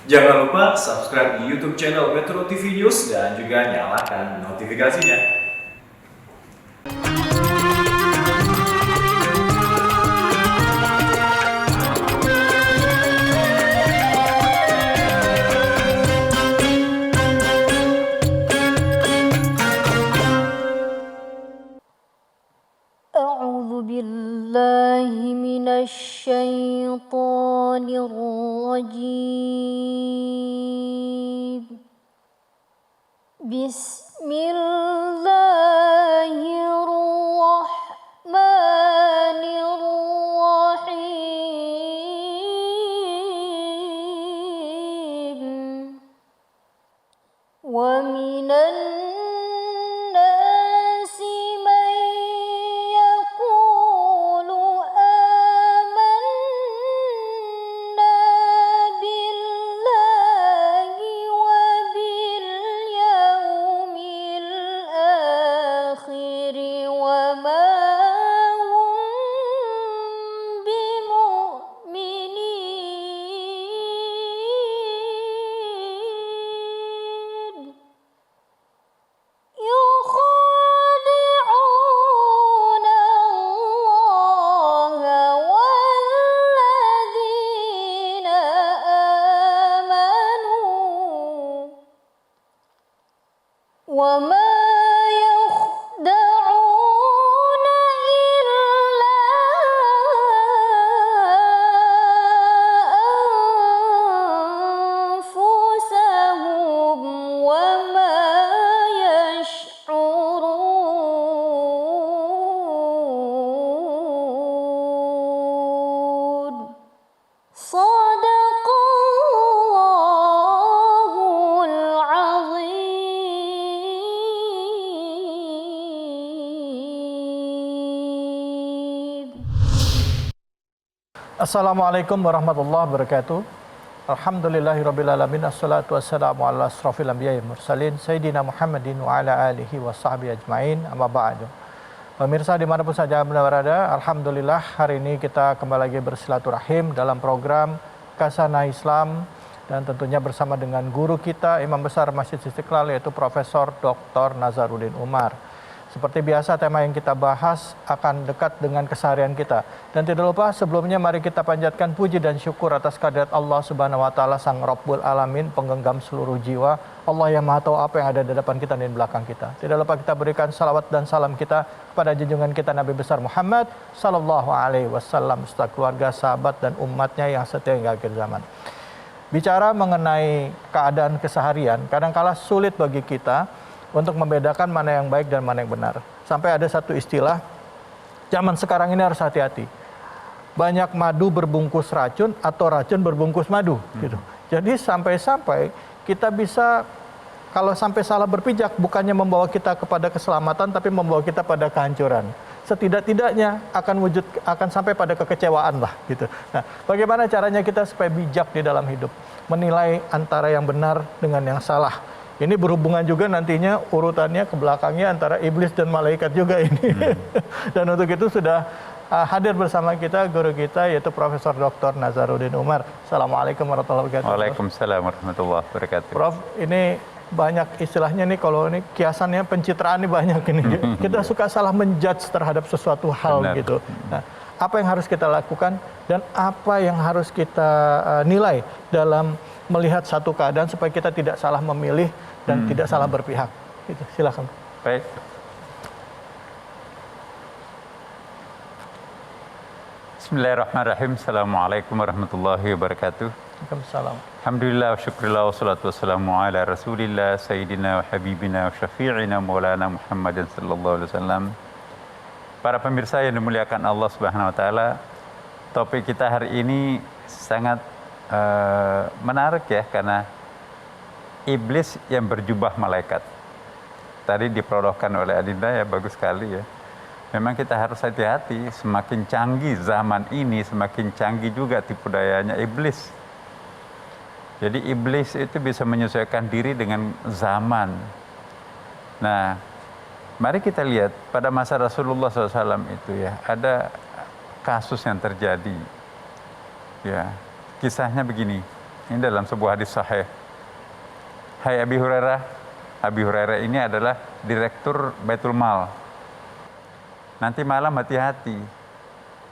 Jangan lupa subscribe di YouTube channel Metro TV News dan juga nyalakan notifikasinya. أعوذ بالله من الشيطان الرجيم بسم الله الرحمن الرحيم ومن الناس من يقول آمنا بالله وباليوم الآخر وما هم بمؤمنين يخادعون الله والذين آمنوا وما يخدعون إلا أنفسهم وما يشعرون صدق الله العظيم. Assalamualaikum warahmatullahi wabarakatuh. Alhamdulillahirrabbilalamin. Assalatu wassalamu ala asrafil anbiya'i mursalin Sayyidina Muhammadin wa ala alihi wa sahbihi ajma'in. Amma ba'du. Pemirsa dimanapun saja Anda berada, Alhamdulillah hari ini kita kembali lagi bersilaturahim dalam program Khazanah Islam, dan tentunya bersama dengan guru kita Imam Besar Masjid Istiqlal, yaitu Profesor Dr. Nazaruddin Umar. Seperti biasa, tema yang kita bahas akan dekat dengan keseharian kita. Dan tidak lupa sebelumnya mari kita panjatkan puji dan syukur atas kehadirat Allah Subhanahu wa taala, Sang Rabbul Alamin, penggenggam seluruh jiwa. Allah yang Maha tahu apa yang ada di depan kita dan di belakang kita. Tidak lupa kita berikan salawat dan salam kita kepada junjungan kita Nabi besar Muhammad sallallahu alaihi wasallam, serta keluarga, sahabat dan umatnya yang setia hingga akhir zaman. Bicara mengenai keadaan keseharian, kadangkala sulit bagi kita untuk membedakan mana yang baik dan mana yang benar. Sampai ada satu istilah, zaman sekarang ini harus hati-hati. Banyak madu berbungkus racun atau racun berbungkus madu. Gitu. Jadi sampai-sampai kita bisa, kalau sampai salah berpijak, bukannya membawa kita kepada keselamatan, tapi membawa kita pada kehancuran. Setidak-tidaknya akan sampai pada kekecewaan lah. Gitu. Nah, bagaimana caranya kita supaya bijak di dalam hidup, menilai antara yang benar dengan yang salah. Ini berhubungan juga nantinya urutannya ke belakangnya antara iblis dan malaikat juga ini. Dan untuk itu sudah hadir bersama kita guru kita, yaitu Profesor Dr. Nazaruddin Umar. Assalamualaikum warahmatullahi wabarakatuh. Waalaikumsalam warahmatullahi wabarakatuh. Prof, ini banyak istilahnya nih, kalau ini kiasannya pencitraan ini banyak ini. Kita suka salah menjudge terhadap sesuatu hal. Benar. Gitu. Nah, apa yang harus kita lakukan dan apa yang harus kita nilai dalam melihat satu keadaan supaya kita tidak salah memilih dan tidak salah berpihak. Gitu. Silakan. Baik. Bismillahirrahmanirrahim. Assalamualaikum warahmatullahi wabarakatuh. Waalaikumsalam. Alhamdulillah wa syukurillah wa salatu wassalamu ala rasulillah sayyidina wa habibina wa syafi'ina maulana Muhammadin sallallahu alaihi wasallam. Para pemirsa yang dimuliakan Allah Subhanahu wa taala, topik kita hari ini sangat menarik ya, karena iblis yang berjubah malaikat. Tadi diproduksikan oleh Adinda ya, bagus sekali ya. Memang kita harus hati-hati, semakin canggih zaman ini, semakin canggih juga tipu dayanya iblis. Jadi iblis itu bisa menyesuaikan diri dengan zaman. Nah, mari kita lihat pada masa Rasulullah SAW itu ya, ada kasus yang terjadi. Ya, kisahnya begini. Ini dalam sebuah hadis sahih. Hai Abi Hurairah. Abi Hurairah ini adalah direktur Baitul Mal. Nanti malam hati-hati.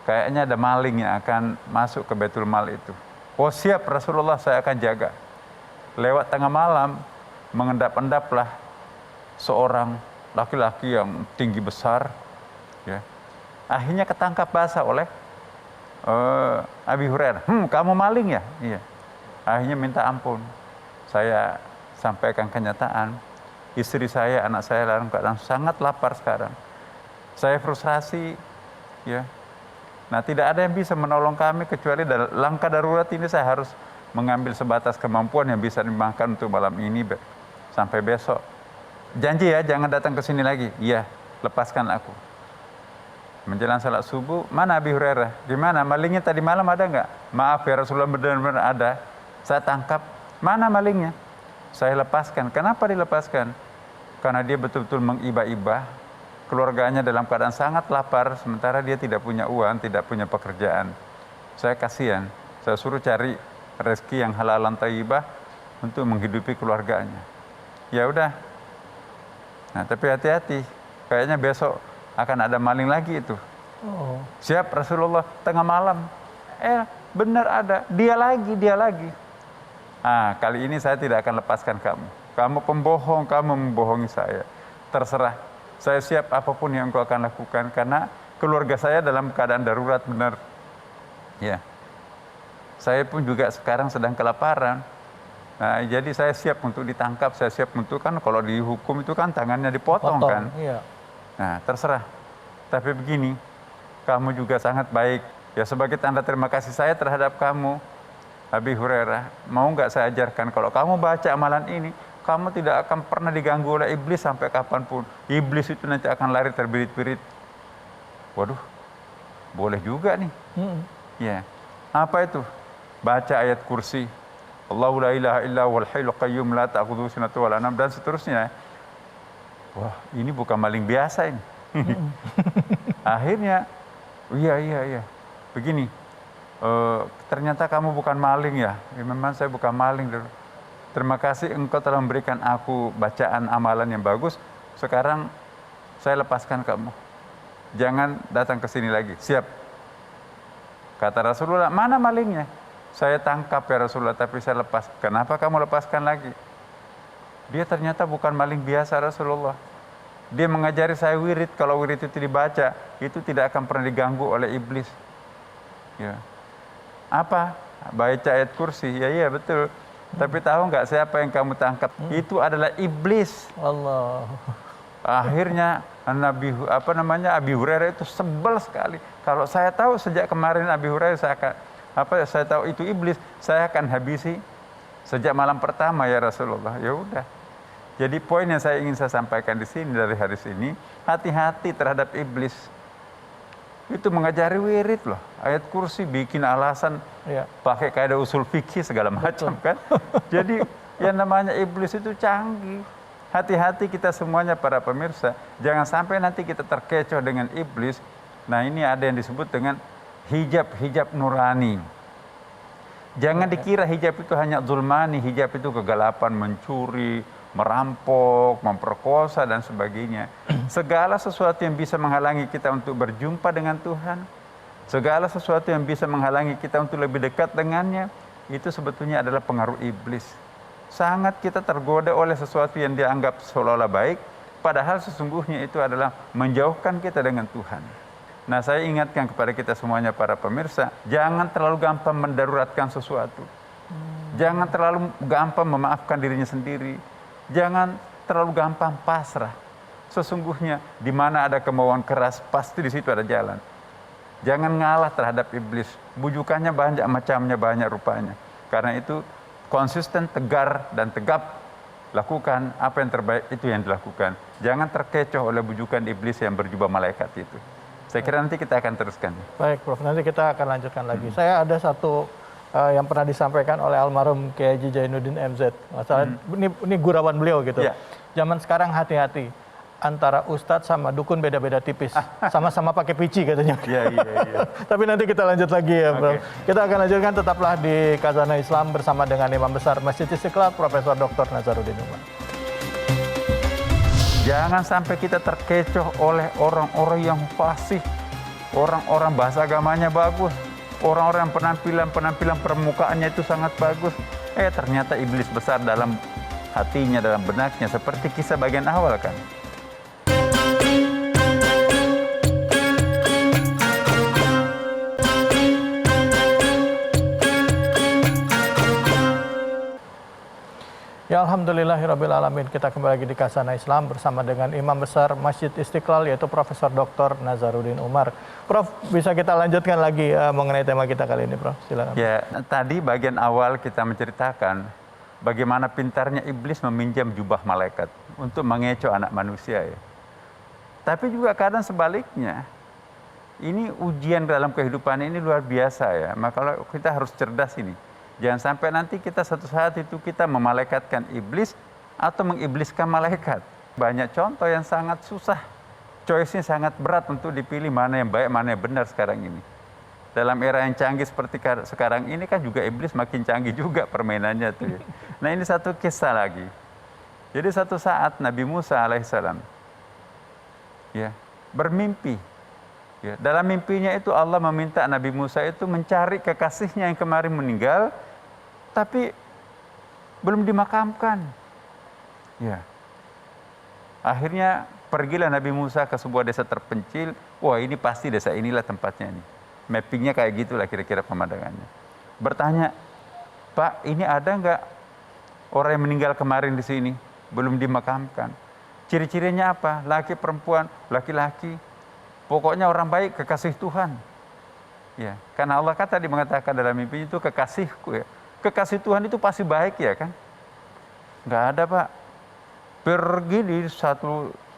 Kayaknya ada maling yang akan masuk ke Baitul Mal itu. Oh siap Rasulullah, saya akan jaga. Lewat tengah malam, mengendap-endaplah seorang laki-laki yang tinggi besar. Ya. Akhirnya ketangkap basah oleh Abi Hurairah. Kamu maling ya? Iya. Akhirnya minta ampun. Saya sampaikan kenyataan. Istri saya, anak saya dalam keadaan sangat lapar sekarang. Saya frustrasi. Ya. Nah, tidak ada yang bisa menolong kami kecuali langkah darurat ini saya harus mengambil sebatas kemampuan yang bisa dimakan untuk malam ini sampai besok. Janji ya, jangan datang ke sini lagi. Iya, lepaskan aku. Menjelang salat subuh, mana Abi Hurairah? Gimana? Malingnya tadi malam ada nggak? Maaf ya Rasulullah, benar-benar ada. Saya tangkap. Mana malingnya? Saya lepaskan. Kenapa dilepaskan? Karena dia betul-betul mengiba-iba. Keluarganya dalam keadaan sangat lapar, sementara dia tidak punya uang, tidak punya pekerjaan. Saya kasihan. Saya suruh cari rezeki yang halalan thayyibah untuk menghidupi keluarganya. Ya udah. Nah, tapi hati-hati. Kayaknya besok akan ada maling lagi itu. Oh. Siap Rasulullah, tengah malam. Benar ada. Dia lagi. Kali ini saya tidak akan lepaskan kamu. Kamu pembohong, kamu membohongi saya. Terserah. Saya siap apapun yang engkau akan lakukan karena keluarga saya dalam keadaan darurat benar. Ya. Saya pun juga sekarang sedang kelaparan. Nah, jadi saya siap untuk ditangkap, saya siap untuk, kan kalau dihukum itu kan tangannya dipotong kan. Iya. Nah, terserah. Tapi begini, kamu juga sangat baik. Ya, sebagai tanda terima kasih saya terhadap kamu, Abi Hurairah, mau nggak saya ajarkan, kalau kamu baca amalan ini, kamu tidak akan pernah diganggu oleh iblis sampai kapanpun. Iblis itu nanti akan lari terbirit-birit. Waduh, boleh juga nih. Ya, apa itu? Baca ayat kursi. Allahu la ilaha illa huwal hayyul qayyum la ta'khudhuhu sinatun wa la nawm, dan seterusnya. Wah, ini bukan maling biasa ini. Akhirnya, iya. Begini, ternyata kamu bukan maling ya. Memang saya bukan maling. Terima kasih engkau telah memberikan aku bacaan amalan yang bagus. Sekarang saya lepaskan kamu. Jangan datang ke sini lagi. Siap. Kata Rasulullah, mana malingnya? Saya tangkap ya Rasulullah, tapi saya lepas. Kenapa kamu lepaskan lagi? Dia ternyata bukan maling biasa Rasulullah. Dia mengajari saya wirid. Kalau wirid itu dibaca, itu tidak akan pernah diganggu oleh iblis. Ya. Apa? Baca ayat kursi. Ya iya betul. Tapi tahu nggak siapa yang kamu tangkap? Itu adalah iblis. Allah. Akhirnya Abi Hurairah itu sebel sekali. Kalau saya tahu sejak kemarin Abi Hurairah saya tahu itu iblis, saya akan habisi sejak malam pertama ya Rasulullah. Ya udah. Jadi poin yang saya ingin saya sampaikan di sini dari hadis ini, hati-hati terhadap iblis. Itu mengajari wirid loh. Ayat kursi bikin alasan, pakai kaidah usul fikih segala macam kan. Jadi yang namanya iblis itu canggih. Hati-hati kita semuanya para pemirsa, jangan sampai nanti kita terkecoh dengan iblis. Nah, ini ada yang disebut dengan hijab nurani. Jangan dikira hijab itu hanya zulmani, hijab itu kegelapan, mencuri, merampok, memperkosa dan sebagainya. Segala sesuatu yang bisa menghalangi kita untuk berjumpa dengan Tuhan, segala sesuatu yang bisa menghalangi kita untuk lebih dekat dengannya, itu sebetulnya adalah pengaruh iblis. Sangat kita tergoda oleh sesuatu yang dianggap seolah-olah baik, padahal sesungguhnya itu adalah menjauhkan kita dengan Tuhan. Nah, saya ingatkan kepada kita semuanya para pemirsa, jangan terlalu gampang mendaruratkan sesuatu. Jangan terlalu gampang memaafkan dirinya sendiri. Jangan terlalu gampang pasrah. Sesungguhnya di mana ada kemauan keras, pasti di situ ada jalan. Jangan ngalah terhadap iblis. Bujukannya banyak macamnya, banyak rupanya. Karena itu konsisten, tegar dan tegap. Lakukan apa yang terbaik, itu yang dilakukan. Jangan terkecoh oleh bujukan iblis yang berjubah malaikat itu. Saya kira nanti kita akan teruskan. Baik, Prof. Nanti kita akan lanjutkan lagi. Saya ada satu yang pernah disampaikan oleh almarhum Kiai Haji Zainuddin MZ. Masalah ini gurauan beliau gitu. Ya. Zaman sekarang hati-hati. antara ustadz sama dukun beda-beda tipis. Sama-sama pakai pici katanya. Iya. Tapi nanti kita lanjut lagi ya, Bro. Oke. Kita akan lanjutkan, tetaplah di Khazanah Islam bersama dengan Imam Besar Masjid Istiqlal, Profesor Dr. Nazaruddin Umar. Jangan sampai kita terkecoh oleh orang-orang yang fasih, orang-orang bahasa agamanya bagus, orang-orang penampilan permukaannya itu sangat bagus. Ternyata iblis besar dalam hatinya, dalam benaknya, seperti kisah bagian awal kan. Ya alhamdulillahirrabbilalamin, kita kembali lagi di Khazanah Islam bersama dengan Imam Besar Masjid Istiqlal, yaitu Profesor Dr. Nazaruddin Umar. Prof, bisa kita lanjutkan lagi mengenai tema kita kali ini, Prof? Silakan. Ya, tadi bagian awal kita menceritakan bagaimana pintarnya iblis meminjam jubah malaikat untuk mengecoh anak manusia ya. Tapi juga kadang sebaliknya. Ini ujian dalam kehidupan ini luar biasa ya. Maka kita harus cerdas ini. Jangan sampai nanti kita satu saat itu kita memalaikatkan iblis atau mengibliskan malaikat. Banyak contoh yang sangat susah. Choice-nya sangat berat untuk dipilih mana yang baik, mana yang benar sekarang ini. Dalam era yang canggih seperti sekarang ini kan juga iblis makin canggih juga permainannya tuh ya. Nah ini satu kisah lagi. Jadi satu saat Nabi Musa alaihissalam ya, bermimpi. Ya, dalam mimpinya itu Allah meminta Nabi Musa itu mencari kekasihnya yang kemarin meninggal, tapi belum dimakamkan. Ya. Akhirnya pergilah Nabi Musa ke sebuah desa terpencil. Wah ini pasti desa inilah tempatnya nih. Mappingnya kayak gitulah kira-kira pemandangannya. Bertanya, Pak ini ada nggak orang yang meninggal kemarin di sini? Belum dimakamkan. Ciri-cirinya apa? Laki perempuan, laki-laki. Pokoknya orang baik, kekasih Tuhan. Ya, karena Allah kan tadi mengatakan dalam mimpi itu kekasihku ya. Kekasih Tuhan itu pasti baik ya kan? Nggak ada Pak. Pergi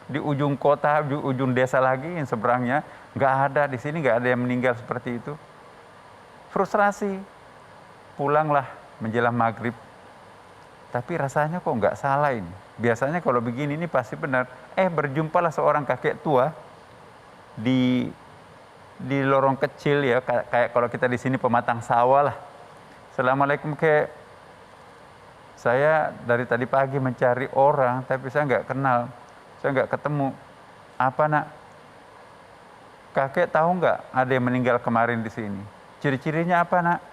di ujung kota, di ujung desa lagi yang seberangnya, nggak ada, di sini nggak ada yang meninggal seperti itu. Frustrasi. Pulanglah menjelang maghrib. Tapi rasanya kok nggak salah ini. Biasanya kalau begini ini pasti benar. Berjumpalah seorang kakek tua di lorong kecil ya, kayak kalau kita di sini pematang sawah lah. Assalamualaikum kek. Saya dari tadi pagi mencari orang, tapi saya nggak kenal, saya nggak ketemu. Apa nak? Kakek tahu nggak ada yang meninggal kemarin di sini? Ciri-cirinya apa nak?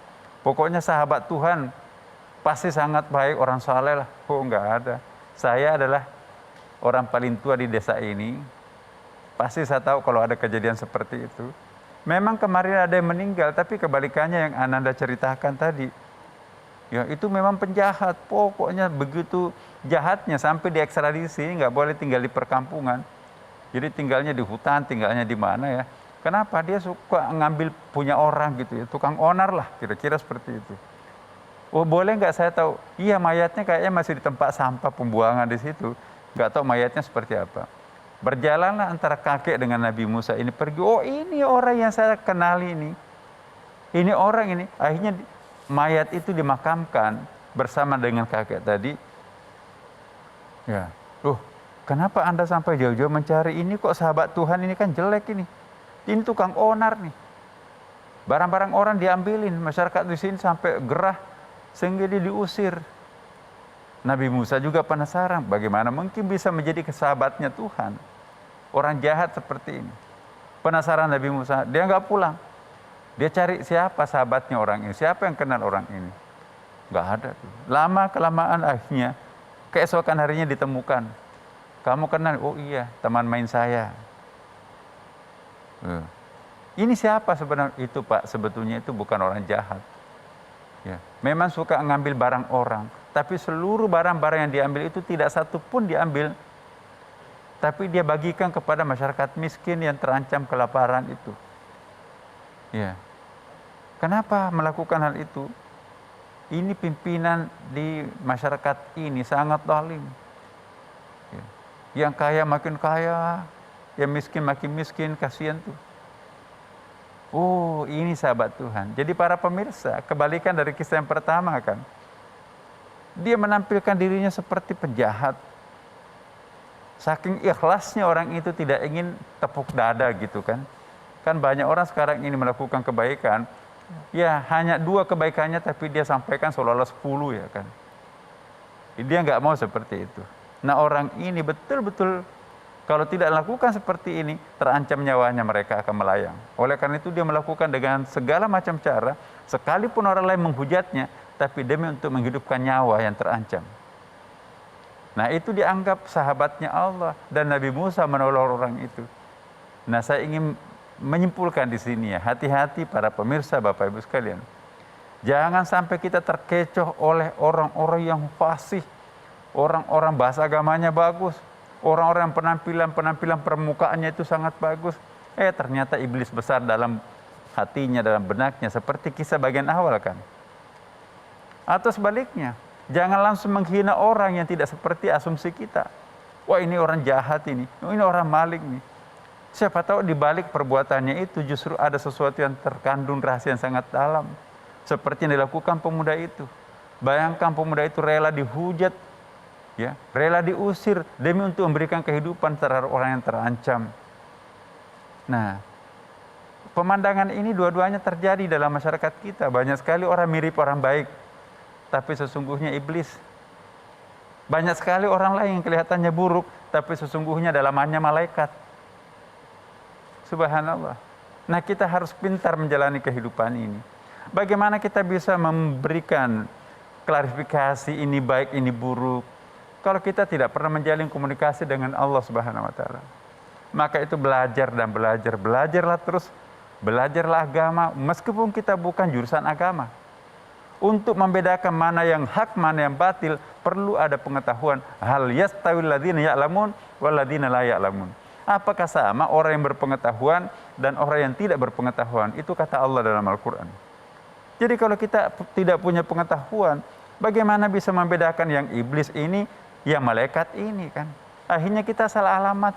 Pokoknya sahabat Tuhan, pasti sangat baik, orang saleh lah. Oh nggak ada. Saya adalah orang paling tua di desa ini. Pasti saya tahu kalau ada kejadian seperti itu. Memang kemarin ada yang meninggal, tapi kebalikannya yang Ananda ceritakan tadi. Ya itu memang penjahat, pokoknya begitu jahatnya sampai diekstradisi, nggak boleh tinggal di perkampungan. Jadi tinggalnya di hutan, tinggalnya di mana ya. Kenapa? Dia suka ngambil punya orang gitu ya, tukang onar lah, kira-kira seperti itu. Oh boleh nggak saya tahu? Iya mayatnya kayaknya masih di tempat sampah pembuangan di situ. Nggak tahu mayatnya seperti apa. Berjalanlah antara kakek dengan Nabi Musa ini pergi. Oh ini orang yang saya kenali ini. Ini orang ini. Akhirnya mayat itu dimakamkan bersama dengan kakek tadi. Ya. Kenapa Anda sampai jauh-jauh mencari ini? Kok sahabat Tuhan ini kan jelek ini. Ini tukang onar nih. Barang-barang orang diambilin. Masyarakat di sini sampai gerah sehingga dia diusir. Nabi Musa juga penasaran bagaimana mungkin bisa menjadi sahabatnya Tuhan. Orang jahat seperti ini. Penasaran Nabi Musa, dia nggak pulang. Dia cari siapa sahabatnya orang ini, siapa yang kenal orang ini. Nggak ada. Lama kelamaan akhirnya keesokan harinya ditemukan. Kamu kenal? Oh iya, teman main saya. Ini siapa sebenarnya? Itu Pak, sebetulnya itu bukan orang jahat. Ya, memang suka ngambil barang orang. Tapi seluruh barang-barang yang diambil itu tidak satu pun diambil. Tapi dia bagikan kepada masyarakat miskin yang terancam kelaparan itu. Ya. Kenapa melakukan hal itu? Ini pimpinan di masyarakat ini sangat zalim. Ya. Yang kaya makin kaya, yang miskin makin miskin, kasihan tuh. Oh, ini sahabat Tuhan. Jadi para pemirsa, kebalikan dari kisah yang pertama kan. Dia menampilkan dirinya seperti penjahat. Saking ikhlasnya orang itu tidak ingin tepuk dada gitu kan. Kan banyak orang sekarang ini melakukan kebaikan, ya hanya 2 kebaikannya tapi dia sampaikan seolah-olah 10 ya kan. Dia nggak mau seperti itu. Nah orang ini betul-betul kalau tidak lakukan seperti ini, terancam nyawanya, mereka akan melayang. Oleh karena itu dia melakukan dengan segala macam cara, sekalipun orang lain menghujatnya, tapi demi untuk menghidupkan nyawa yang terancam. Nah itu dianggap sahabatnya Allah dan Nabi Musa menolong orang itu. Nah saya ingin menyimpulkan di sini ya, hati-hati para pemirsa Bapak Ibu sekalian. Jangan sampai kita terkecoh oleh orang-orang yang fasih, orang-orang bahasa agamanya bagus, orang-orang penampilan permukaannya itu sangat bagus. Ternyata iblis besar dalam hatinya, dalam benaknya, seperti kisah bagian awal kan. Atau sebaliknya, jangan langsung menghina orang yang tidak seperti asumsi kita. Wah ini orang jahat ini orang maling nih. Siapa tahu di balik perbuatannya itu justru ada sesuatu yang terkandung rahasia yang sangat dalam. Seperti yang dilakukan pemuda itu. Bayangkan pemuda itu rela dihujat, ya, rela diusir demi untuk memberikan kehidupan terhadap orang yang terancam. Nah, pemandangan ini dua-duanya terjadi dalam masyarakat kita. Banyak sekali orang mirip orang baik, tapi sesungguhnya iblis. Banyak sekali orang lain yang kelihatannya buruk, tapi sesungguhnya dalamannya malaikat. Subhanallah. Nah kita harus pintar menjalani kehidupan ini. Bagaimana kita bisa memberikan klarifikasi ini baik, ini buruk, kalau kita tidak pernah menjalin komunikasi dengan Allah Subhanahu wa taala. Maka itu belajarlah terus, belajarlah agama meskipun kita bukan jurusan agama. Untuk membedakan mana yang hak, mana yang batil, perlu ada pengetahuan. Hal yastawil ladzina ya'lamun wal ladzina la ya'lamun. Apakah sama orang yang berpengetahuan dan orang yang tidak berpengetahuan? Itu kata Allah dalam Al-Qur'an. Jadi kalau kita tidak punya pengetahuan, bagaimana bisa membedakan yang iblis ini, yang malaikat ini kan? Akhirnya kita salah alamat,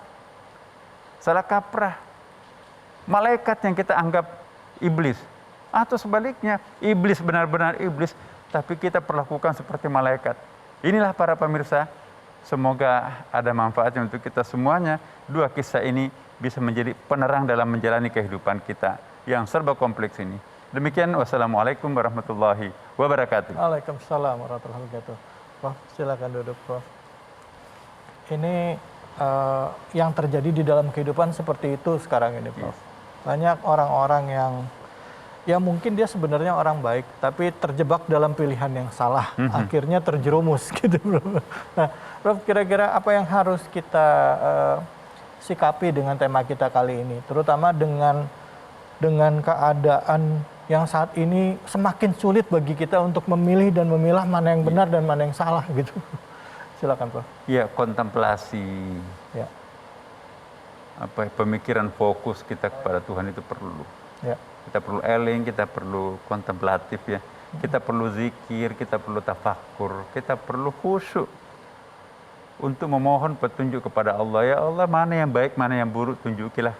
salah kaprah. Malaikat yang kita anggap iblis. Atau sebaliknya, iblis benar-benar iblis, tapi kita perlakukan seperti malaikat. Inilah para pemirsa, semoga ada manfaatnya untuk kita semuanya. 2 kisah ini bisa menjadi penerang dalam menjalani kehidupan kita yang serba kompleks ini. Demikian, wassalamualaikum warahmatullahi wabarakatuh. Waalaikumsalam warahmatullahi wabarakatuh. Prof, silakan duduk, Prof. Ini yang terjadi di dalam kehidupan seperti itu sekarang ini, Prof. Banyak orang-orang yang mungkin dia sebenarnya orang baik, tapi terjebak dalam pilihan yang salah, akhirnya terjerumus gitu, Prof. Nah, Prof, kira-kira apa yang harus kita sikapi dengan tema kita kali ini, terutama dengan keadaan yang saat ini semakin sulit bagi kita untuk memilih dan memilah mana yang benar dan mana yang salah gitu. Silakan, Prof. Ya, kontemplasi. Ya. Pemikiran fokus kita kepada Tuhan itu perlu. Ya. Kita perlu eling, kita perlu kontemplatif ya. Kita perlu zikir, kita perlu tafakur, kita perlu khusyuk untuk memohon petunjuk kepada Allah. Ya Allah, mana yang baik, mana yang buruk, tunjukilah.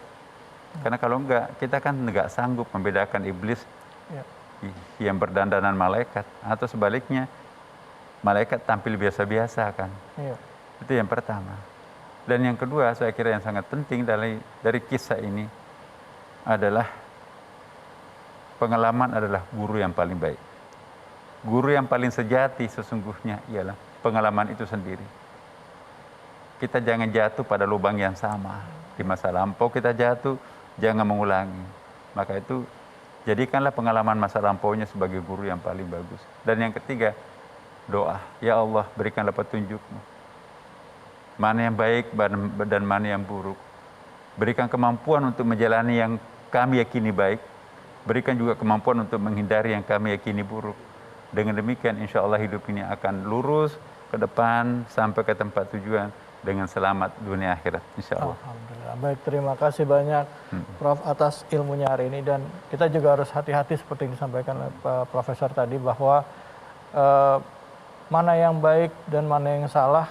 Karena kalau enggak, kita kan enggak sanggup membedakan iblis yang berdandanan malaikat, atau sebaliknya malaikat tampil biasa-biasa kan. Itu yang pertama. Dan yang kedua, saya kira yang sangat penting dari kisah ini adalah pengalaman adalah guru yang paling baik. Guru yang paling sejati sesungguhnya ialah pengalaman itu sendiri. Kita jangan jatuh pada lubang yang sama. Di masa lampau kita jatuh, jangan mengulangi. Maka itu jadikanlah pengalaman masa lampaunya sebagai guru yang paling bagus. Dan yang ketiga, doa. Ya Allah, berikanlah petunjuk-Mu. Mana yang baik dan mana yang buruk. Berikan kemampuan untuk menjalani yang kami yakini baik. Berikan juga kemampuan untuk menghindari yang kami yakini buruk. Dengan demikian insya Allah hidup ini akan lurus ke depan sampai ke tempat tujuan dengan selamat dunia akhirat insya Allah. Alhamdulillah. Baik, terima kasih banyak Prof atas ilmunya hari ini, dan kita juga harus hati-hati seperti yang disampaikan oleh Profesor tadi bahwa mana yang baik dan mana yang salah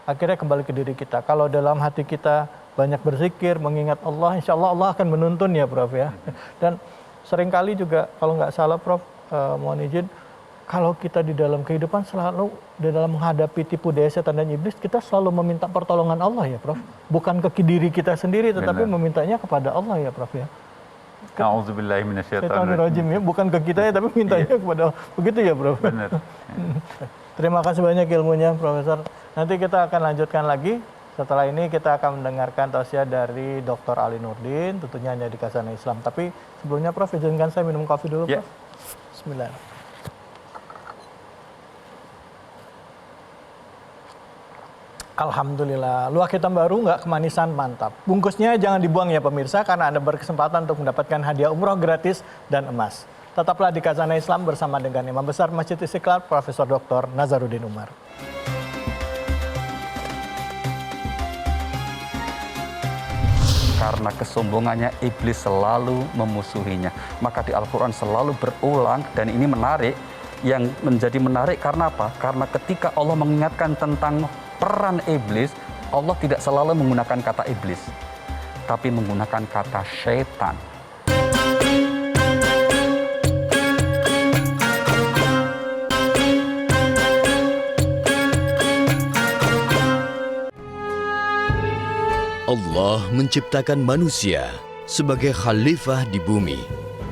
akhirnya kembali ke diri kita. Kalau dalam hati kita banyak berzikir, mengingat Allah, insya Allah Allah akan menuntun ya Prof ya. Dan seringkali juga kalau nggak salah Prof, mohon izin, kalau kita di dalam kehidupan selalu di dalam menghadapi tipu daya setan dan iblis, kita selalu meminta pertolongan Allah ya Prof. Bukan ke diri kita sendiri, tetapi Benar. memintanya kepada Allah ya Prof ya. A'udzubillahi minasyaitonir Syaitanirrajim ya, bukan ke kita ya, tapi mintanya kepada Allah. Begitu ya Prof. Benar. Terima kasih banyak ilmunya Profesor. Nanti kita akan lanjutkan lagi. Setelah ini kita akan mendengarkan tausiah dari Dr. Ali Nurdin, tentunya hanya di Khazanah Islam. Tapi sebelumnya Prof, izinkan saya minum kopi dulu Ya. Prof. Bismillah. Alhamdulillah, luak hitam baru nggak kemanisan, mantap. Bungkusnya jangan dibuang ya pemirsa, karena Anda berkesempatan untuk mendapatkan hadiah umroh gratis dan emas. Tetaplah di Khazanah Islam bersama dengan Imam Besar Masjid Istiqlal, Profesor Dr. Nazaruddin Umar. Karena kesombongannya iblis selalu memusuhinya. Maka di Al-Quran selalu berulang, dan ini menarik. Yang menjadi menarik karena apa? Karena ketika Allah mengingatkan tentang peran iblis, Allah tidak selalu menggunakan kata iblis, tapi menggunakan kata syaitan. Allah menciptakan manusia sebagai khalifah di bumi.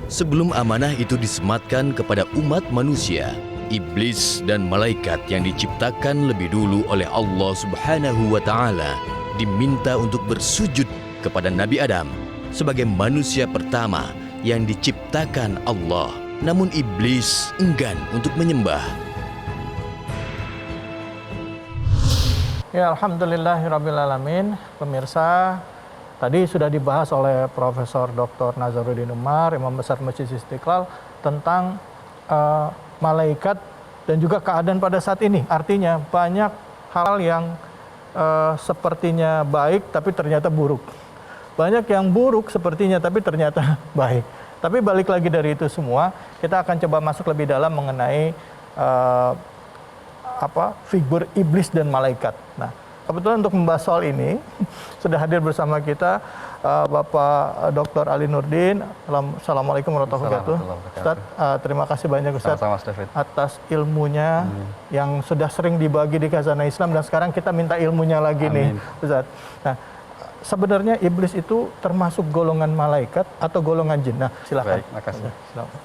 Sebelum amanah itu disematkan kepada umat manusia, iblis dan malaikat yang diciptakan lebih dulu oleh Allah Subhanahu wa Ta'ala diminta untuk bersujud kepada Nabi Adam sebagai manusia pertama yang diciptakan Allah. Namun iblis enggan untuk menyembah. Ya, alhamdulillahirrabbilalamin. Pemirsa, tadi sudah dibahas oleh Profesor Dr. Nazaruddin Umar, Imam Besar Masjid Istiqlal, tentang malaikat dan juga keadaan pada saat ini. Artinya banyak hal yang sepertinya baik tapi ternyata buruk. Banyak yang buruk sepertinya tapi ternyata baik. Tapi balik lagi dari itu semua, kita akan coba masuk lebih dalam mengenai figur iblis dan malaikat. Nah, kebetulan untuk membahas soal ini sudah hadir bersama kita Bapak Dr. Ali Nurdin. Assalamualaikum warahmatullahi wabarakatuh. Ustaz, terima kasih banyak Ustaz atas ilmunya yang sudah sering dibagi di Khazanah Islam, dan sekarang kita minta ilmunya lagi. Amin. Nih Ustaz. Nah, sebenarnya iblis itu termasuk golongan malaikat atau golongan jin? Nah, silakan. Baik, makasih. Silakan.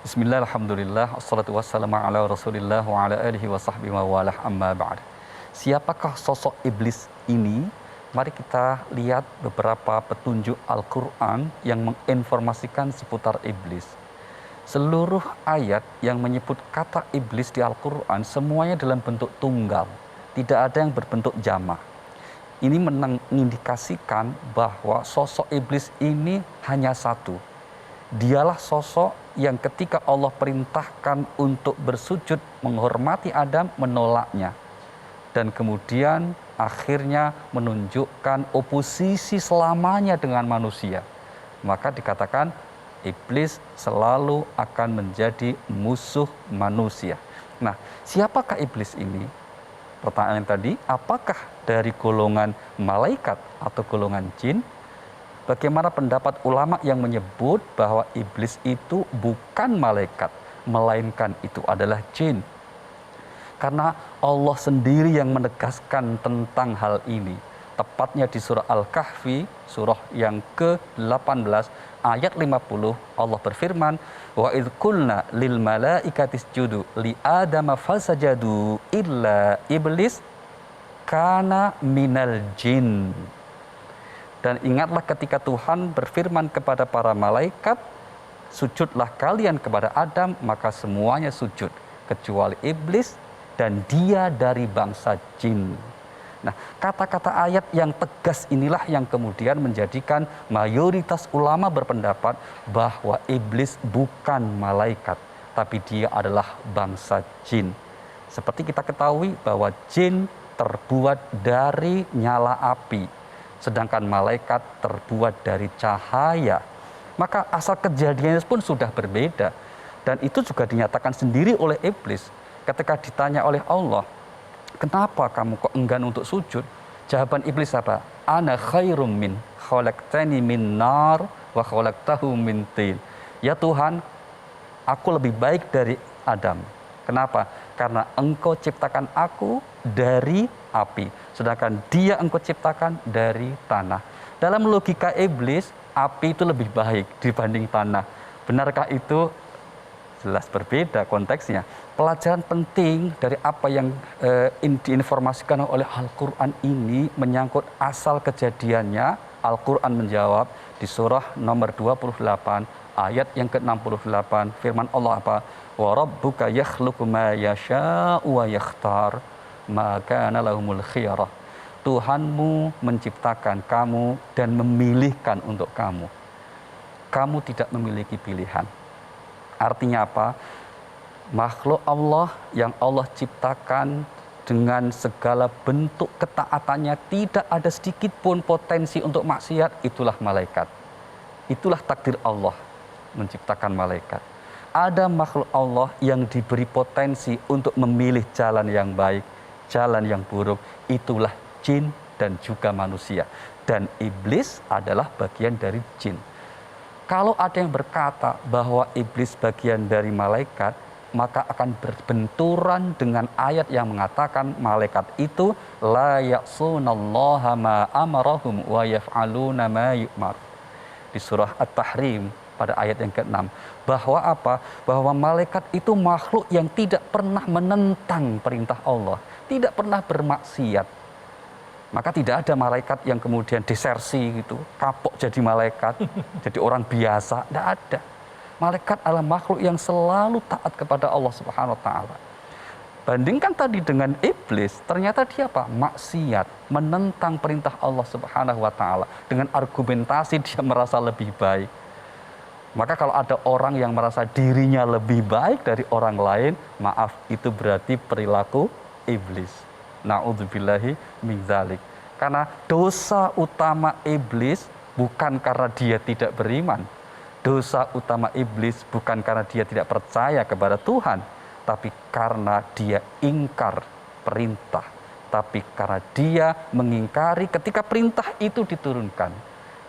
Bismillah, alhamdulillah, assalatu wassalamu ala rasulillah wa ala alihi wa sahbihi wa walah, amma ba'd. Siapakah sosok iblis ini? Mari kita lihat beberapa petunjuk Al-Quran yang menginformasikan seputar iblis. Seluruh ayat yang menyebut kata iblis di Al-Quran semuanya dalam bentuk tunggal, tidak ada yang berbentuk jamak. Ini mengindikasikan bahwa sosok iblis ini hanya satu. Dialah sosok yang ketika Allah perintahkan untuk bersujud menghormati Adam, menolaknya. Dan kemudian akhirnya menunjukkan oposisi selamanya dengan manusia. Maka dikatakan iblis selalu akan menjadi musuh manusia. Nah, siapakah iblis ini? Pertanyaan tadi, apakah dari golongan malaikat atau golongan jin? Bagaimana pendapat ulama yang menyebut bahwa iblis itu bukan malaikat, melainkan itu adalah jin. Karena Allah sendiri yang menegaskan tentang hal ini. Tepatnya di surah Al-Kahfi, surah yang ke-18, ayat 50, Allah berfirman, wa idh qulna lil malaikati isjudu li adama fasajadu illa iblis kana minal jin. Dan ingatlah ketika Tuhan berfirman kepada para malaikat, sujudlah kalian kepada Adam, maka semuanya sujud kecuali iblis dan dia dari bangsa jin. Nah, kata-kata ayat yang tegas inilah yang kemudian menjadikan mayoritas ulama berpendapat bahwa iblis bukan malaikat, tapi dia adalah bangsa jin. Seperti kita ketahui bahwa jin terbuat dari nyala api, sedangkan malaikat terbuat dari cahaya. Maka asal kejadiannya pun sudah berbeda. Dan itu juga dinyatakan sendiri oleh iblis. Ketika ditanya oleh Allah, kenapa kamu kok enggan untuk sujud? Jawaban iblis apa? Ana khairum min khalaqtani min nar wa khalaqtahu min tin. Ya Tuhan, aku lebih baik dari Adam. Kenapa? Karena engkau ciptakan aku dari api, sedangkan dia engkau ciptakan dari tanah. Dalam logika iblis, api itu lebih baik dibanding tanah. Benarkah itu? Jelas berbeda konteksnya. Pelajaran penting dari apa yang diinformasikan oleh Al-Quran ini menyangkut asal kejadiannya. Al-Quran menjawab di surah nomor 28 ayat yang ke-68, firman Allah apa? Wa rabbuka yakhluqu ma yasha'u wa yakhtar ma kana lahumul khiyarah. Tuhanmu menciptakan kamu dan memilihkan untuk kamu. Kamu tidak memiliki pilihan. Artinya apa? Makhluk Allah yang Allah ciptakan dengan segala bentuk ketaatannya, tidak ada sedikit pun potensi untuk maksiat, itulah malaikat. Itulah takdir Allah menciptakan malaikat. Ada makhluk Allah yang diberi potensi untuk memilih jalan yang baik, jalan yang buruk, itulah jin dan juga manusia. Dan iblis adalah bagian dari jin. Kalau ada yang berkata bahwa iblis bagian dari malaikat, maka akan berbenturan dengan ayat yang mengatakan malaikat itu la ya'sunallaha ma amarahum wa yaf'aluna ma yu'mar. Di surah At-Tahrim pada ayat yang ke-6, bahwa apa? Bahwa malaikat itu makhluk yang tidak pernah menentang perintah Allah, tidak pernah bermaksiat. Maka tidak ada malaikat yang kemudian desersi gitu, kapok jadi malaikat, jadi orang biasa, tidak ada. Malaikat adalah makhluk yang selalu taat kepada Allah Subhanahu wa taala. Bandingkan tadi dengan iblis, ternyata dia apa? Maksiat, menentang perintah Allah Subhanahu wa taala. Dengan argumentasi dia merasa lebih baik. Maka kalau ada orang yang merasa dirinya lebih baik dari orang lain, maaf, itu berarti perilaku iblis. Na'udzubillahi min dzalik. Karena dosa utama iblis bukan karena dia tidak beriman. Dosa utama iblis bukan karena dia tidak percaya kepada Tuhan, tapi karena dia ingkar perintah. Tapi karena dia mengingkari ketika perintah itu diturunkan.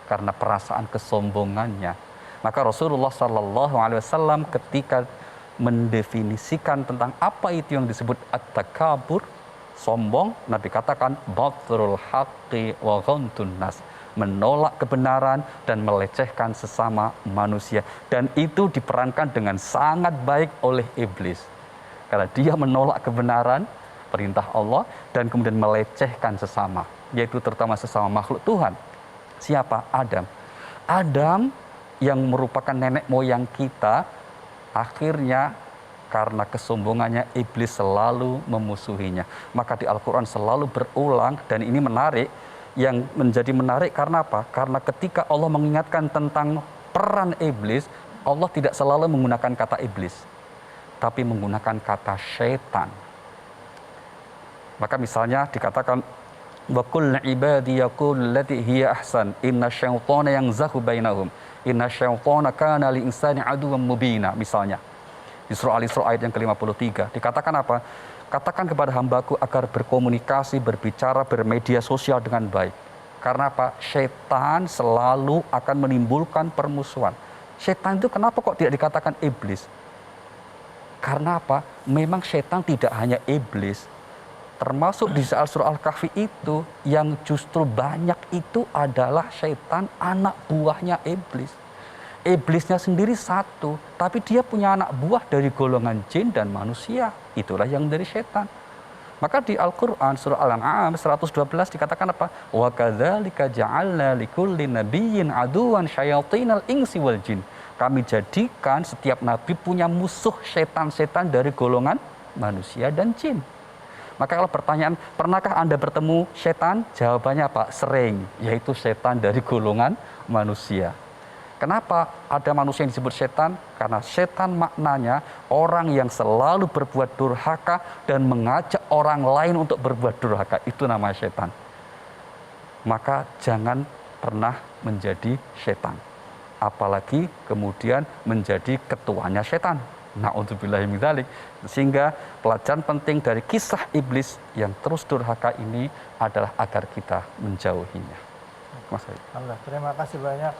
Karena perasaan kesombongannya. Maka Rasulullah SAW ketika mendefinisikan tentang apa itu yang disebut at-takabur, sombong, Nabi katakan batrul haqqi wa ghamtun nas, menolak kebenaran dan melecehkan sesama manusia. Dan itu diperankan dengan sangat baik oleh iblis. Karena dia menolak kebenaran, perintah Allah, dan kemudian melecehkan sesama, yaitu terutama sesama makhluk Tuhan. Siapa? Adam. Adam yang merupakan nenek moyang kita, akhirnya karena kesombongannya iblis selalu memusuhinya. Maka di Al-Quran selalu berulang, dan ini menarik. Yang menjadi menarik karena apa? Karena ketika Allah mengingatkan tentang peran iblis, Allah tidak selalu menggunakan kata iblis, tapi menggunakan kata syaitan. Maka misalnya dikatakan wa qul ibadi yaqul lati hiya ahsan inna syaitana yanzahu bainahum inna syaitana kana lil insani aduwwan mubina. Misalnya di surah Al-Isra ayat yang ke-53 dikatakan apa? Katakan kepada hambaku agar berkomunikasi, berbicara, bermedia sosial dengan baik. Karena apa? Syaitan selalu akan menimbulkan permusuhan. Syaitan itu kenapa kok tidak dikatakan iblis? Karena apa? Memang syaitan tidak hanya iblis. Termasuk di surah Al-Kahfi itu yang justru banyak itu adalah syaitan, anak buahnya iblis. Iblisnya sendiri satu, tapi dia punya anak buah dari golongan jin dan manusia. Itulah yang dari setan. Maka di Al-Quran surah Al-An'am 112 dikatakan apa? Wa kadzalika ja'alna likulli nabiyyin aduwan syayatinal insi wal jin. Kami jadikan setiap nabi punya musuh setan-setan dari golongan manusia dan jin. Maka kalau pertanyaan, pernahkah Anda bertemu setan? Jawabannya apa? Sering, yaitu setan dari golongan manusia. Kenapa ada manusia yang disebut setan? Karena setan maknanya orang yang selalu berbuat durhaka dan mengajak orang lain untuk berbuat durhaka. Itu namanya setan. Maka jangan pernah menjadi setan. Apalagi kemudian menjadi ketuanya setan. Na'udzubillahi min dzalik. Sehingga pelajaran penting dari kisah iblis yang terus durhaka ini adalah agar kita menjauhinya. Mas Haid. Alhamdulillah, terima kasih banyak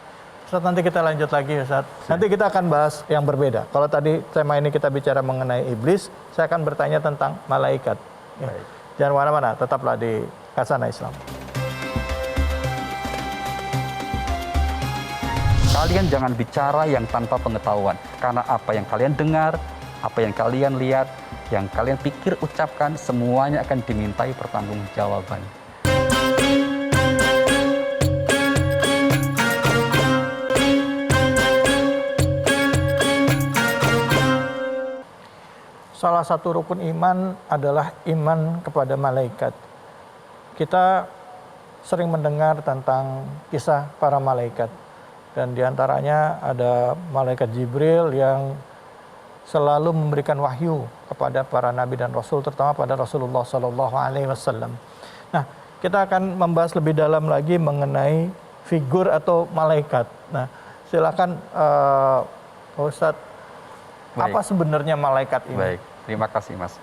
Ustaz, nanti kita lanjut lagi Ustaz. Nanti kita akan bahas yang berbeda. Kalau tadi tema ini kita bicara mengenai iblis, saya akan bertanya tentang malaikat. Ya. Jangan mana-mana, tetaplah di Khazanah Islam. Kalian jangan bicara yang tanpa pengetahuan, karena apa yang kalian dengar, apa yang kalian lihat, yang kalian pikir ucapkan, semuanya akan dimintai pertanggungjawaban. Salah satu rukun iman adalah iman kepada malaikat. Kita sering mendengar tentang kisah para malaikat. Dan diantaranya ada malaikat Jibril yang selalu memberikan wahyu kepada para nabi dan rasul, terutama pada Rasulullah SAW. Nah, kita akan membahas lebih dalam lagi mengenai figur atau malaikat. Nah, silakan Ustadz, apa sebenarnya malaikat ini? Baik, terima kasih Mas.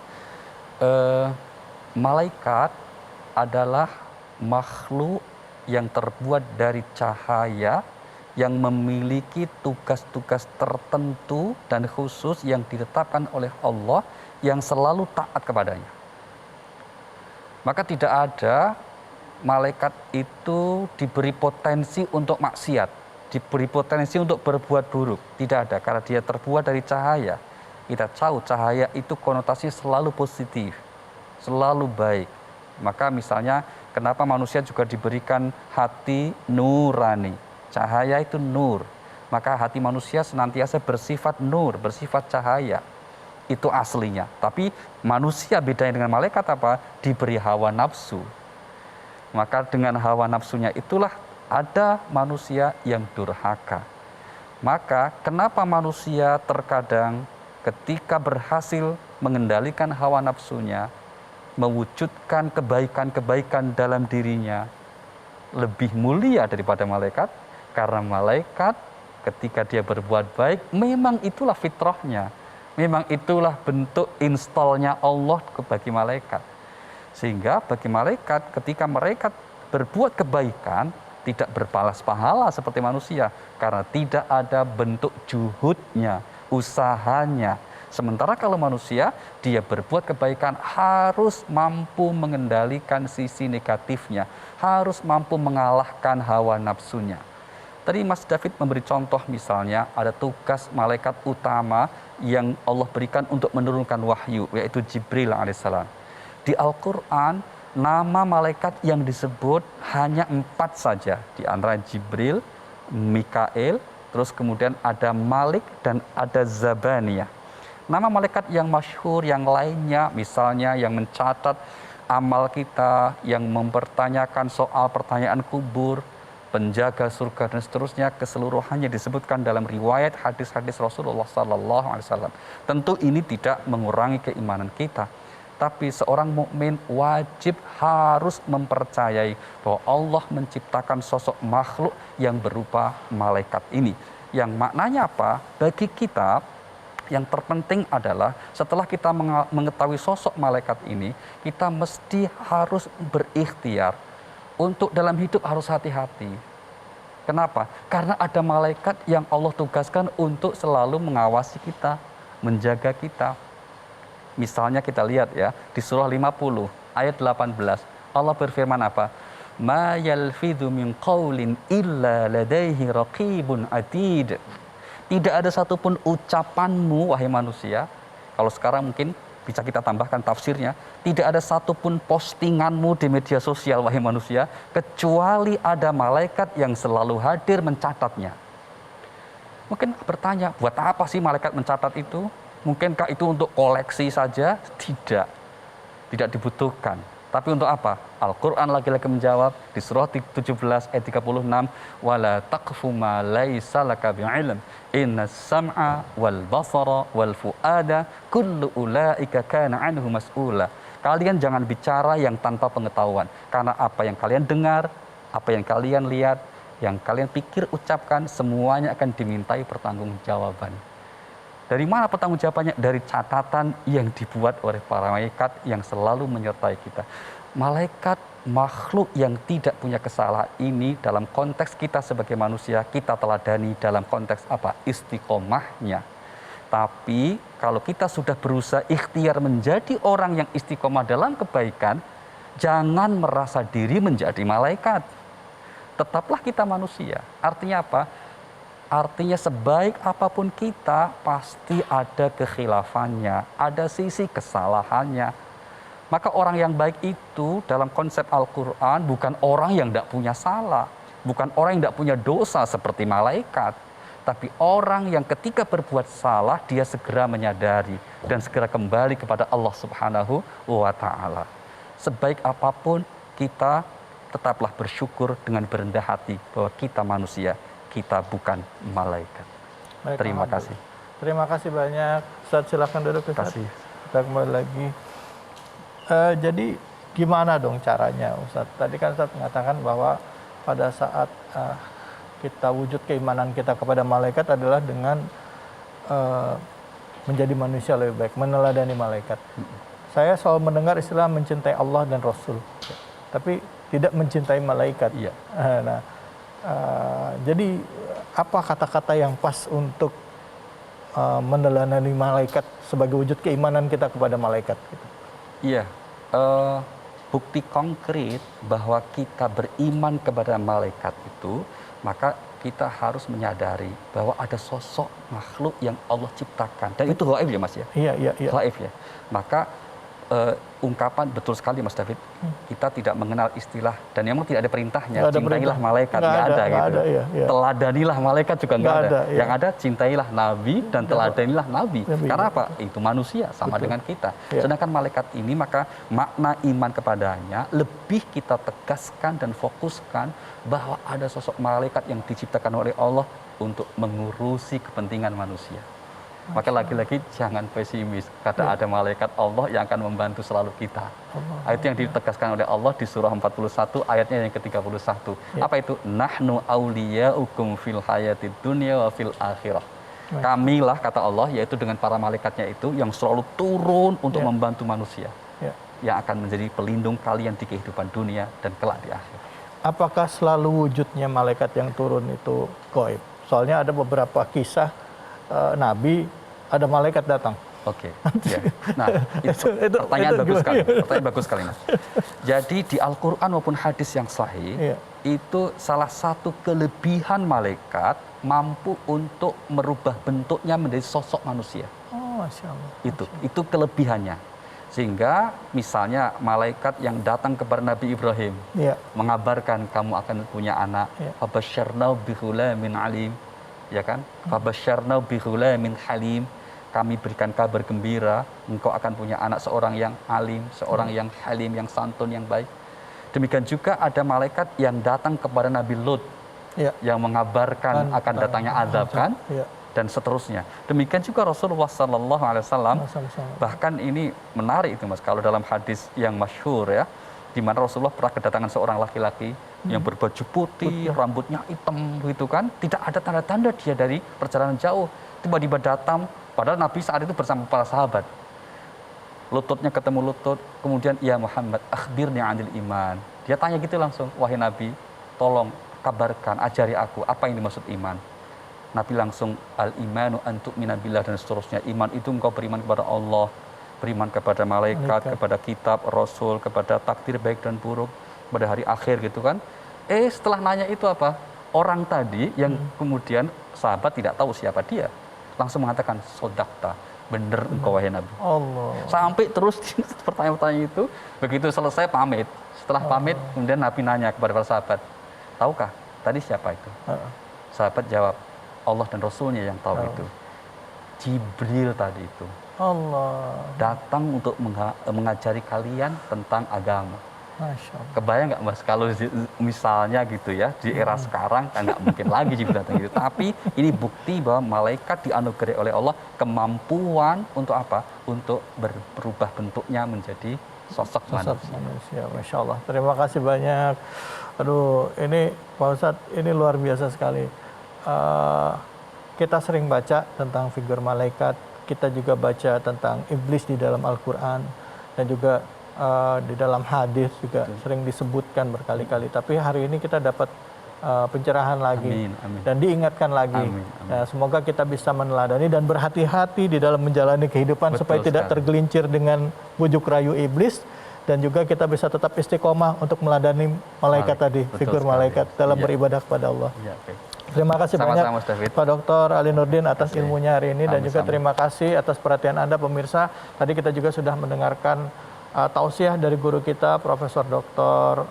Malaikat adalah makhluk yang terbuat dari cahaya, yang memiliki tugas-tugas tertentu dan khusus yang ditetapkan oleh Allah yang selalu taat kepadanya. Maka tidak ada malaikat itu diberi potensi untuk maksiat, diberi potensi untuk berbuat buruk. Tidak ada, karena dia terbuat dari cahaya. Kita tahu cahaya itu konotasinya selalu positif, selalu baik. Maka misalnya kenapa manusia juga diberikan hati nurani. Cahaya itu nur, maka hati manusia senantiasa bersifat nur, bersifat cahaya. Itu aslinya. Tapi manusia bedanya dengan malaikat apa? Diberi hawa nafsu. Maka dengan hawa nafsunya itulah ada manusia yang durhaka. Maka kenapa manusia terkadang ketika berhasil mengendalikan hawa nafsunya, mewujudkan kebaikan-kebaikan dalam dirinya, lebih mulia daripada malaikat? Karena malaikat ketika dia berbuat baik, memang itulah fitrahnya. Memang itulah bentuk installnya Allah bagi malaikat. Sehingga bagi malaikat ketika mereka berbuat kebaikan, tidak berbalas pahala seperti manusia. Karena tidak ada bentuk juhudnya, usahanya. Sementara kalau manusia, dia berbuat kebaikan harus mampu mengendalikan sisi negatifnya. Harus mampu mengalahkan hawa nafsunya. Tadi Mas David memberi contoh misalnya ada tugas malaikat utama yang Allah berikan untuk menurunkan wahyu, yaitu Jibril alaihissalam. Di Al-Quran, nama malaikat yang disebut hanya 4 saja. Di antara Jibril, Mikael, terus kemudian ada Malik dan ada Zabaniyah. Nama malaikat yang masyhur yang lainnya, misalnya yang mencatat amal kita, yang mempertanyakan soal pertanyaan kubur, penjaga surga dan seterusnya, keseluruhannya disebutkan dalam riwayat hadis-hadis Rasulullah SAW. Tentu ini tidak mengurangi keimanan kita, tapi seorang mukmin wajib harus mempercayai bahwa Allah menciptakan sosok makhluk yang berupa malaikat ini. Yang maknanya apa? Bagi kita, yang terpenting adalah setelah kita mengetahui sosok malaikat ini, kita mesti harus berikhtiar untuk dalam hidup harus hati-hati. Kenapa? Karena ada malaikat yang Allah tugaskan untuk selalu mengawasi kita, menjaga kita. Misalnya kita lihat ya, di surah 50 ayat 18, Allah berfirman apa? Ma yalfidhu min qaulin illa ladaihi raqibun atid. Tidak ada satupun ucapanmu wahai manusia. Kalau sekarang mungkin bisa kita tambahkan tafsirnya, tidak ada satupun postinganmu di media sosial wahai manusia, kecuali ada malaikat yang selalu hadir mencatatnya. Mungkin bertanya, buat apa sih malaikat mencatat itu? Mungkinkah itu untuk koleksi saja? Tidak dibutuhkan. Tapi untuk apa? Al-Quran lagi-lagi menjawab di surah 17 ayat 36, wala taqfu ma laisa laka bi'ilm inna sam'a wal basara wal fuada kullu ulaika kana anhu mas'ula. Kalian jangan bicara yang tanpa pengetahuan, karena apa yang kalian dengar, apa yang kalian lihat, yang kalian pikir ucapkan, semuanya akan dimintai pertanggungjawaban. Dari mana pertanggungjawabannya? Dari catatan yang dibuat oleh para malaikat yang selalu menyertai kita. malaikat makhluk yang tidak punya kesalahan ini dalam konteks kita sebagai manusia kita teladani dalam konteks apa? Istiqomahnya. Tapi kalau kita sudah berusaha ikhtiar menjadi orang yang istiqomah dalam kebaikan, jangan merasa diri menjadi malaikat. Tetaplah kita manusia. Artinya apa? Artinya sebaik apapun kita pasti ada kekhilafannya, ada sisi kesalahannya. Maka orang yang baik itu dalam konsep Al-Quran bukan orang yang tidak punya salah, bukan orang yang tidak punya dosa seperti malaikat, tapi orang yang ketika berbuat salah dia segera menyadari dan segera kembali kepada Allah Subhanahu wa Ta'ala. Sebaik apapun kita tetaplah bersyukur dengan berendah hati bahwa kita manusia, kita bukan malaikat. Baik, Terima Alhamdulillah. kasih. Terima kasih banyak. Ustaz, silakan duduk Ustaz. Kasih. Kita kembali lagi. Jadi gimana dong caranya Ustaz? Tadi kan Ustaz mengatakan bahwa pada saat kita wujud keimanan kita kepada malaikat adalah dengan menjadi manusia lebih baik, meneladani malaikat. Saya selalu mendengar istilah mencintai Allah dan Rasul, tapi tidak mencintai malaikat. Iya. Nah, jadi apa kata-kata yang pas untuk meneladani malaikat sebagai wujud keimanan kita kepada malaikat? Gitu. Iya, bukti konkret bahwa kita beriman kepada malaikat itu, maka kita harus menyadari bahwa ada sosok makhluk yang Allah ciptakan. Dan itu gaib ya Mas ya? Iya. Gaib ya. Maka ungkapan betul sekali Mas David, kita tidak mengenal istilah dan memang tidak ada perintahnya Nggak ada cintailah perintah. malaikat, Nggak nggak ada nggak gitu. ada, iya. Teladanilah malaikat juga nggak Nggak ada. ada, iya. Yang ada cintailah nabi dan teladanilah nabi. Nabi, Karena iya. apa? Itu manusia sama Betul. dengan kita. Iya. Sedangkan malaikat ini maka makna iman kepadanya lebih kita tegaskan dan fokuskan bahwa ada sosok malaikat yang diciptakan oleh Allah untuk mengurusi kepentingan manusia. Maka lagi-lagi jangan pesimis, karena ada malaikat Allah yang akan membantu selalu kita. Itu yang ditegaskan oleh Allah di surah 41 ayatnya yang ke-31. Apa itu? Nahnu auliyaukum fil hayatid dunya wa fil akhirah. Kamilah kata Allah, yaitu dengan para malaikatnya itu yang selalu turun untuk membantu manusia. Yang akan menjadi pelindung kalian di kehidupan dunia dan kelak di akhir. Apakah selalu wujudnya malaikat yang turun itu gaib? Soalnya ada beberapa kisah Nabi ada malaikat datang. Oke. Ya. Nah, itu pertanyaan bagus sekali. Pertanyaan bagus sekali, Mas. Jadi di Al-Qur'an maupun hadis yang sahih, itu salah satu kelebihan malaikat mampu untuk merubah bentuknya menjadi sosok manusia. Oh, Masya Allah. Itu kelebihannya. Sehingga misalnya malaikat yang datang kepada Nabi Ibrahim mengabarkan kamu akan punya anak, fabasyarnahu bighulamin alim. Ya kan? Fabasyarnahu bighulamin halim. Kami berikan kabar gembira, engkau akan punya anak seorang yang alim, seorang yang halim, yang santun, yang baik. Demikian juga ada malaikat yang datang kepada Nabi Lut, yang mengabarkan akan datangnya azab kan, dan seterusnya. Demikian juga Rasulullah SAW. Bahkan ini menarik itu Mas, kalau dalam hadis yang masyhur ya, di mana Rasulullah pernah kedatangan seorang laki-laki yang berbaju putih, rambutnya hitam gitu kan, tidak ada tanda-tanda dia dari perjalanan jauh. Tiba-tiba datang, padahal Nabi saat itu bersama para sahabat. Lututnya ketemu lutut, kemudian ya Muhammad, akhbirni anil iman. Dia tanya gitu langsung, wahai Nabi, tolong kabarkan, ajari aku apa yang dimaksud iman. Nabi langsung al-imanu an tu'mina billah dan seterusnya. Iman itu engkau beriman kepada Allah, beriman kepada malaikat, kepada kitab, rasul, kepada takdir baik dan buruk, pada hari akhir gitu kan. Setelah nanya itu apa? Orang tadi yang kemudian sahabat tidak tahu siapa dia, langsung mengatakan sodakta, bener engkau wahai Nabi. Allah. Sampai terus pertanyaan-pertanyaan itu, begitu selesai pamit. Setelah pamit, kemudian Nabi nanya kepada para sahabat, tahukah tadi siapa itu? Sahabat jawab, Allah dan Rasulnya yang tahu itu. Jibril tadi itu. Allah. Datang untuk mengajari kalian tentang agama. Masya Allah. Kebayang nggak Mas kalau misalnya gitu ya di era sekarang kan nggak mungkin lagi Jibril datang gitu. Tapi ini bukti bahwa malaikat dianugerahi oleh Allah kemampuan untuk apa? Untuk berubah bentuknya menjadi sosok manusia. Masya Allah. Terima kasih banyak. Aduh, ini Pak Ustadz, ini luar biasa sekali. Kita sering baca tentang figur malaikat. Kita juga baca tentang iblis di dalam Al-Quran. Dan juga di dalam hadis juga sering disebutkan berkali-kali. Tapi hari ini kita dapat pencerahan lagi Amin. dan diingatkan lagi. Amin. Ya, semoga kita bisa meneladani dan berhati-hati di dalam menjalani kehidupan Betul supaya tidak sekali. tergelincir dengan bujuk rayu iblis, dan juga kita bisa tetap istiqomah untuk meladani malaikat tadi, Betul figur sekali. malaikat dalam Iya. beribadah kepada Allah. Ya, oke. Terima kasih Sama-sama, banyak Mas David. Pak Dr. Ali Nurdin atas ilmunya hari ini, dan juga Sama-sama. terima kasih atas perhatian Anda pemirsa. Tadi kita juga sudah mendengarkan tausiah dari guru kita Profesor Dr.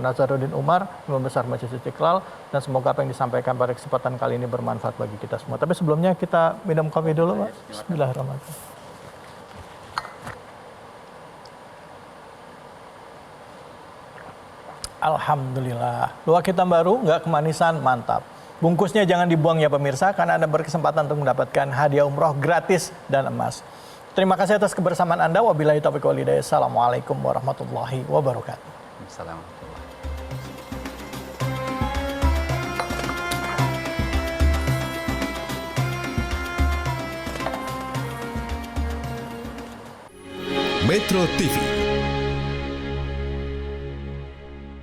Nazaruddin Umar, Imam Besar Majelis Istiqlal, dan semoga apa yang disampaikan pada kesempatan kali ini bermanfaat bagi kita semua. Tapi sebelumnya kita minum kopi dulu, Pak. Bismillahirrahmanirrahim. Alhamdulillah. Luak hitam baru, nggak kemanisan, mantap. Bungkusnya jangan dibuang ya pemirsa, karena Anda berkesempatan untuk mendapatkan hadiah umroh gratis dan emas. Terima kasih atas kebersamaan Anda. Wabillahi taufiq wal hidayah. Assalamualaikum warahmatullahi wabarakatuh. Assalamualaikum. Metro TV